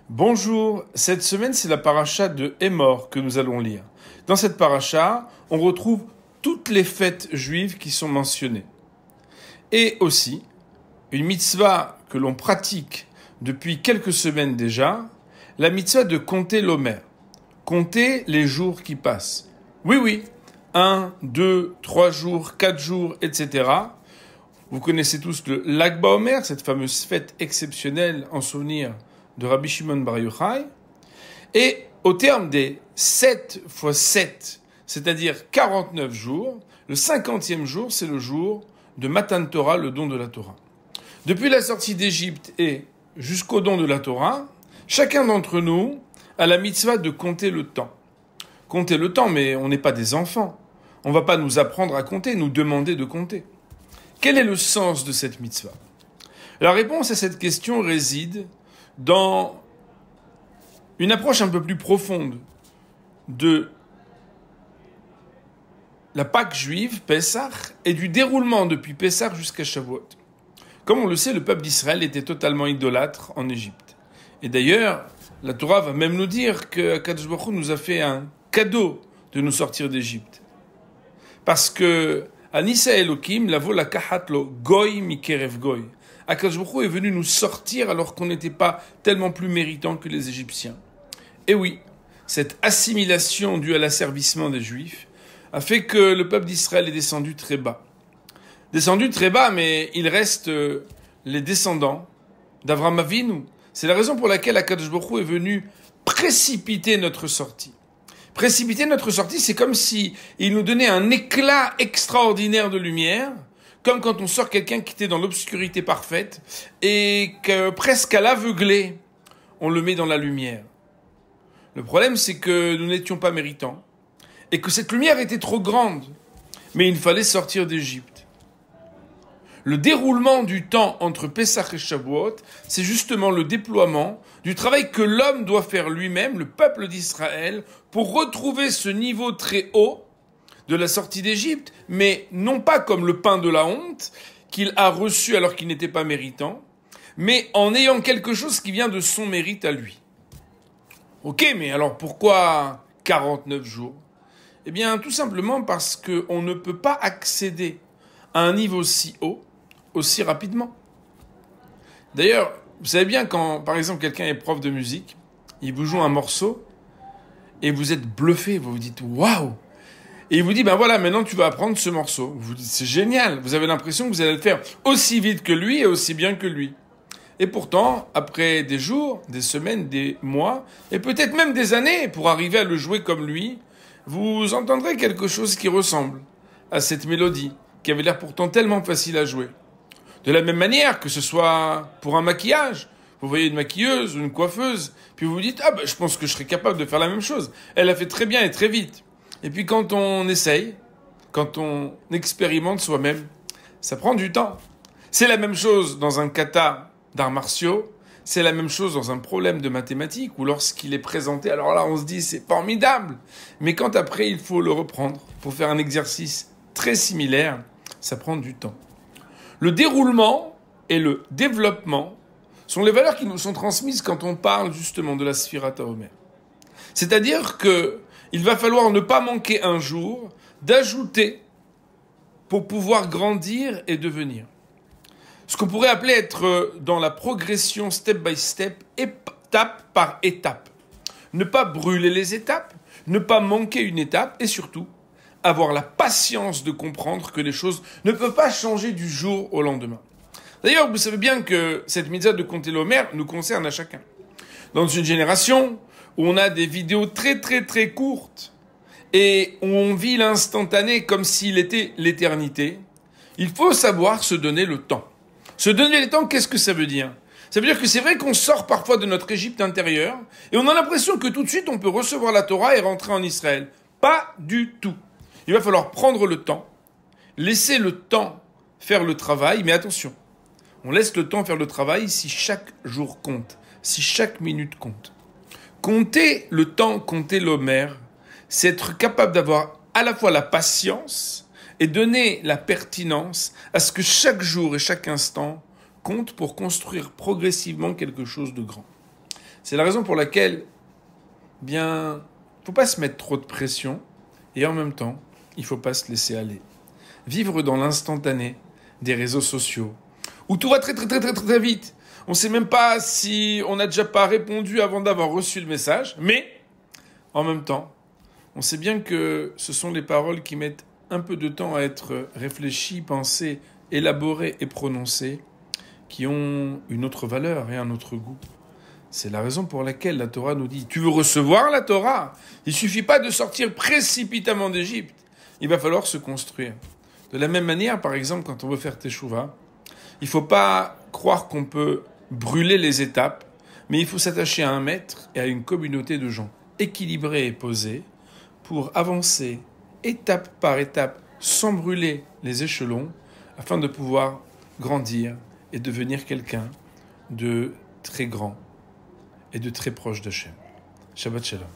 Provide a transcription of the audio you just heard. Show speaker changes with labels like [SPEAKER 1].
[SPEAKER 1] Bonjour, cette semaine c'est la paracha de Hémor que nous allons lire. Dans cette paracha, on retrouve toutes les fêtes juives qui sont mentionnées. Et aussi, une mitzvah que l'on pratique depuis quelques semaines déjà, la mitzvah de compter l'Omer, compter les jours qui passent. Oui, 1, 2, 3 jours, 4 jours, etc. Vous connaissez tous le Lag BaOmer, cette fameuse fête exceptionnelle en souvenir de Rabbi Shimon Bar Yochai. Et au terme des 7 fois 7, c'est-à-dire 49 jours, le 50e jour, c'est le jour de Matan Torah, le don de la Torah. Depuis la sortie d'Égypte et jusqu'au don de la Torah, chacun d'entre nous a la mitzvah de compter le temps. Compter le temps, mais on n'est pas des enfants. On ne va pas nous apprendre à compter, nous demander de compter. Quel est le sens de cette mitzvah? La réponse à cette question réside dans une approche un peu plus profonde de la Pâque juive, Pessah, et du déroulement depuis Pessah jusqu'à Shavuot. Comme on le sait, le peuple d'Israël était totalement idolâtre en Égypte. Et d'ailleurs, la Torah va même nous dire que Akadosh Baruch Hu nous a fait un cadeau de nous sortir d'Égypte. Parce que Anissa Elohim, lavo la kahatlo, goy mikerev goy. Akadosh Baruch Hu est venu nous sortir alors qu'on n'était pas tellement plus méritants que les Égyptiens. Et oui, cette assimilation due à l'asservissement des Juifs a fait que le peuple d'Israël est descendu très bas. Descendu très bas, mais il reste les descendants d'Avraham Avinu. C'est la raison pour laquelle Akadosh Baruch Hu est venu précipiter notre sortie. Précipiter notre sortie, c'est comme si il nous donnait un éclat extraordinaire de lumière, comme quand on sort quelqu'un qui était dans l'obscurité parfaite, et que presque à l'aveuglé, on le met dans la lumière. Le problème, c'est que nous n'étions pas méritants, et que cette lumière était trop grande, mais il fallait sortir d'Égypte. Le déroulement du temps entre Pessah et Shavuot, c'est justement le déploiement du travail que l'homme doit faire lui-même, le peuple d'Israël, pour retrouver ce niveau très haut de la sortie d'Égypte, mais non pas comme le pain de la honte qu'il a reçu alors qu'il n'était pas méritant, mais en ayant quelque chose qui vient de son mérite à lui. Ok, mais alors pourquoi 49 jours? Eh bien, tout simplement parce qu'on ne peut pas accéder à un niveau si haut aussi rapidement. D'ailleurs, vous savez bien quand, par exemple, quelqu'un est prof de musique, il vous joue un morceau et vous êtes bluffé, vous vous dites « Waouh !» Et il vous dit « Ben voilà, maintenant tu vas apprendre ce morceau. » Vous vous dites « C'est génial !» Vous avez l'impression que vous allez le faire aussi vite que lui et aussi bien que lui. Et pourtant, après des jours, des semaines, des mois, et peut-être même des années pour arriver à le jouer comme lui, vous entendrez quelque chose qui ressemble à cette mélodie, qui avait l'air pourtant tellement facile à jouer. De la même manière que ce soit pour un maquillage. Vous voyez une maquilleuse ou une coiffeuse, puis vous vous dites « Ah ben je pense que je serais capable de faire la même chose. Elle a fait très bien et très vite. » Et puis quand on essaye, quand on expérimente soi-même, ça prend du temps. C'est la même chose dans un kata d'arts martiaux, c'est la même chose dans un problème de mathématiques, ou lorsqu'il est présenté, alors là on se dit « C'est formidable !» Mais quand après il faut le reprendre, pour faire un exercice très similaire, ça prend du temps. Le déroulement et le développement sont les valeurs qui nous sont transmises quand on parle justement de la Sfirat HaOmer. C'est-à-dire qu'il va falloir ne pas manquer un jour d'ajouter pour pouvoir grandir et devenir. Ce qu'on pourrait appeler être dans la progression step by step, étape par étape. Ne pas brûler les étapes, ne pas manquer une étape et surtout avoir la patience de comprendre que les choses ne peuvent pas changer du jour au lendemain. D'ailleurs, vous savez bien que cette mitzvah de compter l'Omer nous concerne à chacun. Dans une génération où on a des vidéos très très très courtes et où on vit l'instantané comme s'il était l'éternité, il faut savoir se donner le temps. Se donner le temps, qu'est-ce que ça veut dire? Ça veut dire que c'est vrai qu'on sort parfois de notre Égypte intérieure et on a l'impression que tout de suite on peut recevoir la Torah et rentrer en Israël. Pas du tout. Il va falloir prendre le temps, laisser le temps faire le travail, mais attention, on laisse le temps faire le travail si chaque jour compte, si chaque minute compte. Compter le temps, compter l'Omer, c'est être capable d'avoir à la fois la patience et donner la pertinence à ce que chaque jour et chaque instant compte pour construire progressivement quelque chose de grand. C'est la raison pour laquelle, bien, faut pas se mettre trop de pression et en même temps, il faut pas se laisser aller. Vivre dans l'instantané des réseaux sociaux où tout va très très très très très vite. On sait même pas si on n'a déjà pas répondu avant d'avoir reçu le message, mais en même temps, on sait bien que ce sont les paroles qui mettent un peu de temps à être réfléchies, pensées, élaborées et prononcées, qui ont une autre valeur et un autre goût. C'est la raison pour laquelle la Torah nous dit « Tu veux recevoir la Torah ? Il ne suffit pas de sortir précipitamment d'Égypte. Il va falloir se construire. » De la même manière, par exemple, quand on veut faire Teshuvah, il ne faut pas croire qu'on peut brûler les étapes, mais il faut s'attacher à un maître et à une communauté de gens équilibrés et posés pour avancer étape par étape sans brûler les échelons afin de pouvoir grandir et devenir quelqu'un de très grand et de très proche d'Hachem. Shabbat Shalom.